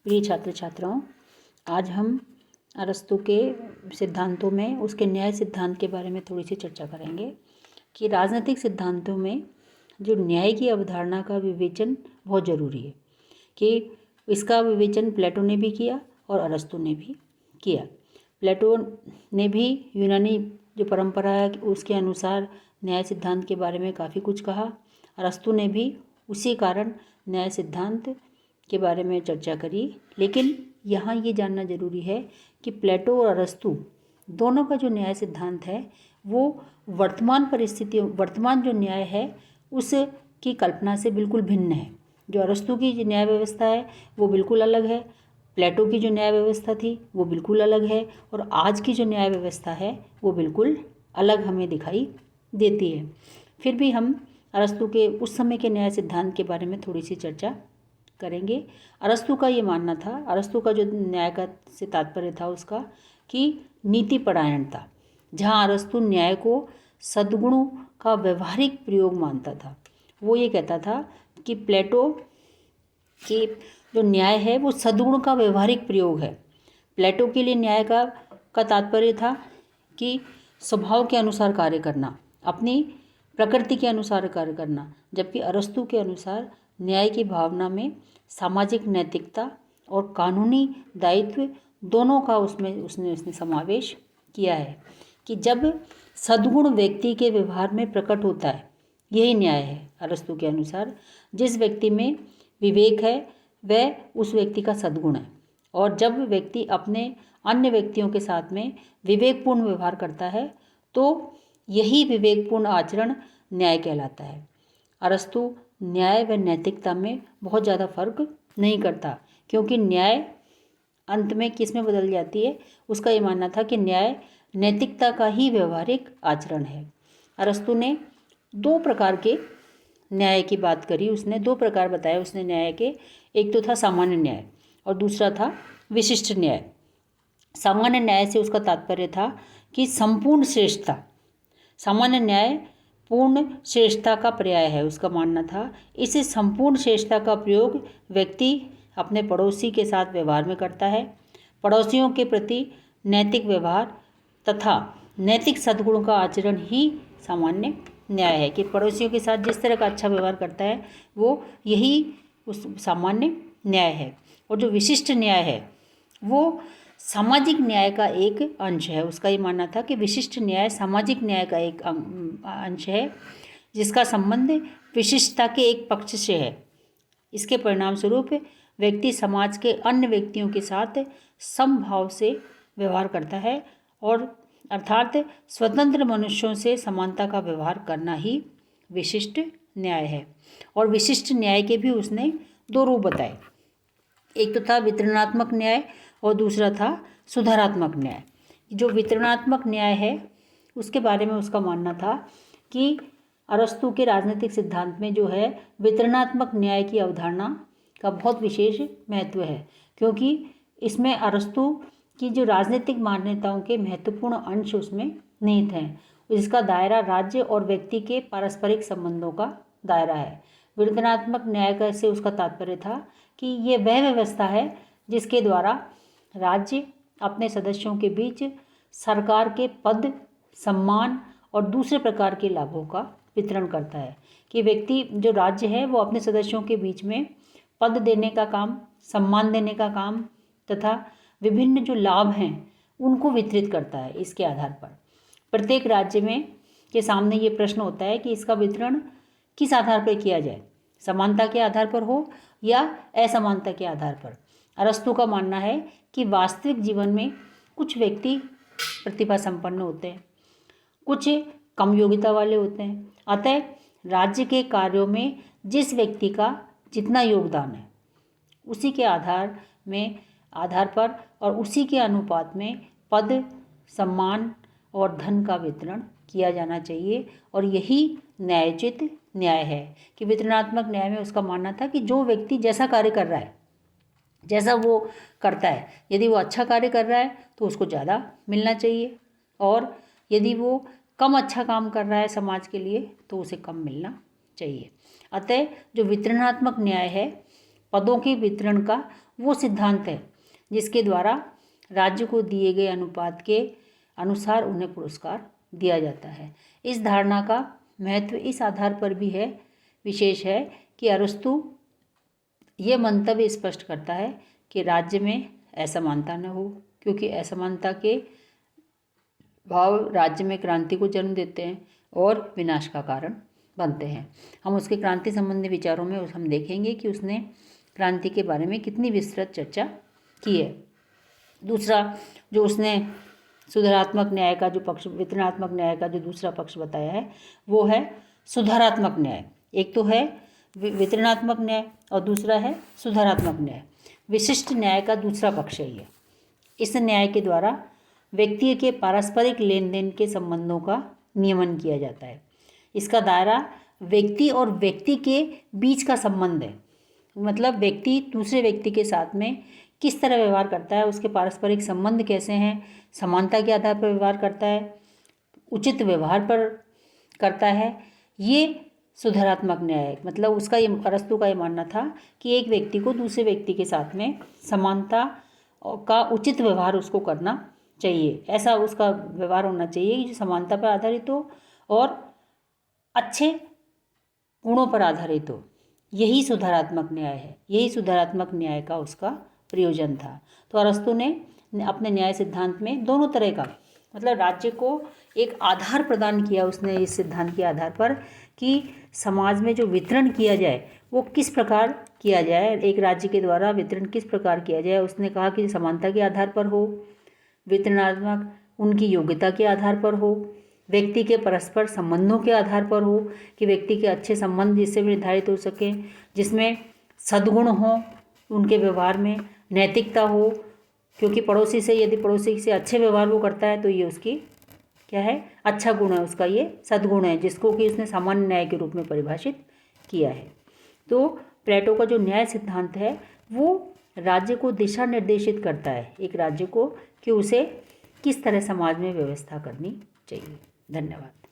प्रिय छात्र छात्राओं, आज हम अरस्तू के सिद्धांतों में उसके न्याय सिद्धांत के बारे में थोड़ी सी चर्चा करेंगे कि राजनीतिक सिद्धांतों में जो न्याय की अवधारणा का विवेचन बहुत ज़रूरी है कि इसका विवेचन प्लेटो ने भी किया और अरस्तू ने भी किया। प्लेटो ने भी यूनानी जो परंपरा है उसके अनुसार न्याय सिद्धांत के बारे में काफ़ी कुछ कहा। अरस्तू ने भी उसी कारण न्याय सिद्धांत के बारे में चर्चा करी। लेकिन यहाँ ये जानना जरूरी है कि प्लेटो और अरस्तू दोनों का जो न्याय सिद्धांत है वो वर्तमान परिस्थितियों, वर्तमान जो न्याय है उसकी कल्पना से बिल्कुल भिन्न है। जो अरस्तू की जो न्याय व्यवस्था है वो बिल्कुल अलग है, प्लेटो की जो न्याय व्यवस्था थी वो बिल्कुल अलग है, और आज की जो न्याय व्यवस्था है वो बिल्कुल अलग हमें दिखाई देती है। फिर भी हम अरस्तू के उस समय के न्याय सिद्धांत के बारे में थोड़ी सी चर्चा करेंगे। अरस्तू का ये मानना था, अरस्तू का जो न्याय का से तात्पर्य था उसका कि नीति परायणता, जहाँ अरस्तू न्याय को सद्गुणों का व्यवहारिक प्रयोग मानता था। वो ये कहता था कि प्लेटो की जो न्याय है वो सद्गुण का व्यवहारिक प्रयोग है। प्लेटो के लिए न्याय का तात्पर्य था कि स्वभाव के अनुसार कार्य करना, अपनी प्रकृति के अनुसार कार्य करना, जबकि अरस्तू के अनुसार न्याय की भावना में सामाजिक नैतिकता और कानूनी दायित्व दोनों का उसने समावेश किया है कि जब सद्गुण व्यक्ति के व्यवहार में प्रकट होता है, यही न्याय है। अरस्तू के अनुसार जिस व्यक्ति में विवेक है वह उस व्यक्ति का सद्गुण है, और जब व्यक्ति अपने अन्य व्यक्तियों के साथ में विवेकपूर्ण व्यवहार करता है तो यही विवेकपूर्ण आचरण न्याय कहलाता है। अरस्तू न्याय व नैतिकता में बहुत ज़्यादा फर्क नहीं करता, क्योंकि न्याय अंत में किस में बदल जाती है, उसका ये मानना था कि न्याय नैतिकता का ही व्यवहारिक आचरण है। अरस्तू ने दो प्रकार के न्याय की बात करी, उसने दो प्रकार बताए उसने न्याय के। एक तो था सामान्य न्याय और दूसरा था विशिष्ट न्याय। सामान्य न्याय से उसका तात्पर्य था कि संपूर्ण श्रेष्ठता, सामान्य न्याय पूर्ण श्रेष्ठता का पर्याय है, उसका मानना था। इस संपूर्ण श्रेष्ठता का प्रयोग व्यक्ति अपने पड़ोसी के साथ व्यवहार में करता है। पड़ोसियों के प्रति नैतिक व्यवहार तथा नैतिक सद्गुणों का आचरण ही सामान्य न्याय है, कि पड़ोसियों के साथ जिस तरह का अच्छा व्यवहार करता है वो यही उस सामान्य न्याय है। और जो विशिष्ट न्याय है वो सामाजिक न्याय का एक अंश है। उसका ये मानना था कि विशिष्ट न्याय सामाजिक न्याय का एक अंश है, जिसका संबंध विशिष्टता के एक पक्ष से है। इसके परिणाम स्वरूप व्यक्ति समाज के अन्य व्यक्तियों के साथ समभाव से व्यवहार करता है, और अर्थात स्वतंत्र मनुष्यों से समानता का व्यवहार करना ही विशिष्ट न्याय है। और विशिष्ट न्याय के भी उसने दो रूप बताए, एक तो था वितरणात्मक न्याय और दूसरा था सुधारात्मक न्याय। जो वितरणात्मक न्याय है उसके बारे में उसका मानना था कि अरस्तू के राजनीतिक सिद्धांत में जो है वितरणात्मक न्याय की अवधारणा का बहुत विशेष महत्व है, क्योंकि इसमें अरस्तू की जो राजनीतिक मान्यताओं के महत्वपूर्ण अंश उसमें निहित हैं। इसका दायरा राज्य और व्यक्ति के पारस्परिक संबंधों का दायरा है। वितरणात्मक न्याय का से उसका तात्पर्य था कि ये वह व्यवस्था है जिसके द्वारा राज्य अपने सदस्यों के बीच सरकार के पद, सम्मान और दूसरे प्रकार के लाभों का वितरण करता है। कि व्यक्ति जो राज्य है वो अपने सदस्यों के बीच में पद देने का काम, सम्मान देने का काम तथा विभिन्न जो लाभ हैं उनको वितरित करता है। इसके आधार पर प्रत्येक राज्य में के सामने ये प्रश्न होता है कि इसका वितरण किस आधार पर किया जाए, समानता के आधार पर हो या असमानता के आधार पर। अरस्तू का मानना है कि वास्तविक जीवन में कुछ व्यक्ति प्रतिभा संपन्न होते हैं, कुछ कम योग्यता वाले होते हैं, अतः राज्य के कार्यों में जिस व्यक्ति का जितना योगदान है उसी के आधार पर और उसी के अनुपात में पद, सम्मान और धन का वितरण किया जाना चाहिए। और यही न्यायोचित न्याय है। कि वितरणात्मक न्याय में उसका मानना था कि जो व्यक्ति जैसा कार्य कर रहा है, जैसा वो करता है, यदि वो अच्छा कार्य कर रहा है तो उसको ज़्यादा मिलना चाहिए, और यदि वो कम अच्छा काम कर रहा है समाज के लिए तो उसे कम मिलना चाहिए। अतः जो वितरणात्मक न्याय है पदों के वितरण का वो सिद्धांत है जिसके द्वारा राज्य को दिए गए अनुपात के अनुसार उन्हें पुरस्कार दिया जाता है। इस धारणा का महत्व इस आधार पर भी है विशेष है कि अरस्तु ये मंतव्य स्पष्ट करता है कि राज्य में असमानता न हो, क्योंकि असमानता के भाव राज्य में क्रांति को जन्म देते हैं और विनाश का कारण बनते हैं। हम उसके क्रांति संबंधी विचारों में हम देखेंगे कि उसने क्रांति के बारे में कितनी विस्तृत चर्चा की है। दूसरा जो उसने सुधारात्मक न्याय का जो पक्ष, वितरणात्मक न्याय का जो दूसरा पक्ष बताया है वो है सुधारात्मक न्याय। एक तो है वितरणात्मक न्याय और दूसरा है सुधारात्मक न्याय। विशिष्ट न्याय का दूसरा पक्ष है ये। इस न्याय के द्वारा व्यक्ति के पारस्परिक लेन देन के संबंधों का नियमन किया जाता है। इसका दायरा व्यक्ति और व्यक्ति के बीच का संबंध है, मतलब व्यक्ति दूसरे व्यक्ति के साथ में किस तरह व्यवहार करता है, उसके पारस्परिक संबंध कैसे हैं, समानता के आधार पर व्यवहार करता है, उचित व्यवहार पर करता है। ये सुधारात्मक न्याय है। मतलब उसका ये अरस्तु का ये मानना था कि एक व्यक्ति को दूसरे व्यक्ति के साथ में समानता का उचित व्यवहार उसको करना चाहिए। ऐसा उसका व्यवहार होना चाहिए जो समानता पर आधारित हो और अच्छे गुणों पर आधारित हो। यही सुधारात्मक न्याय है। यही सुधारात्मक न्याय का उसका प्रयोजन था। तो अरस्तु ने अपने न्याय सिद्धांत में दोनों तरह का, मतलब राज्य को एक आधार प्रदान किया उसने इस सिद्धांत के आधार पर कि समाज में जो वितरण किया जाए वो किस प्रकार किया जाए, एक राज्य के द्वारा वितरण किस प्रकार किया जाए। उसने कहा कि समानता के आधार पर हो, वितरणात्मक उनकी योग्यता के आधार पर हो, व्यक्ति के परस्पर संबंधों के आधार पर हो कि व्यक्ति के अच्छे संबंध जिससे भी निर्धारित हो सके, जिसमें सद्गुण हो उनके व्यवहार में, नैतिकता हो, क्योंकि पड़ोसी से यदि पड़ोसी से अच्छे व्यवहार वो करता है तो ये उसकी क्या है, अच्छा गुण है, उसका ये सद्गुण है जिसको कि उसने सामान्य न्याय के रूप में परिभाषित किया है। तो प्लेटो का जो न्याय सिद्धांत है वो राज्य को दिशा निर्देशित करता है, एक राज्य को, कि उसे किस तरह समाज में व्यवस्था करनी चाहिए। धन्यवाद।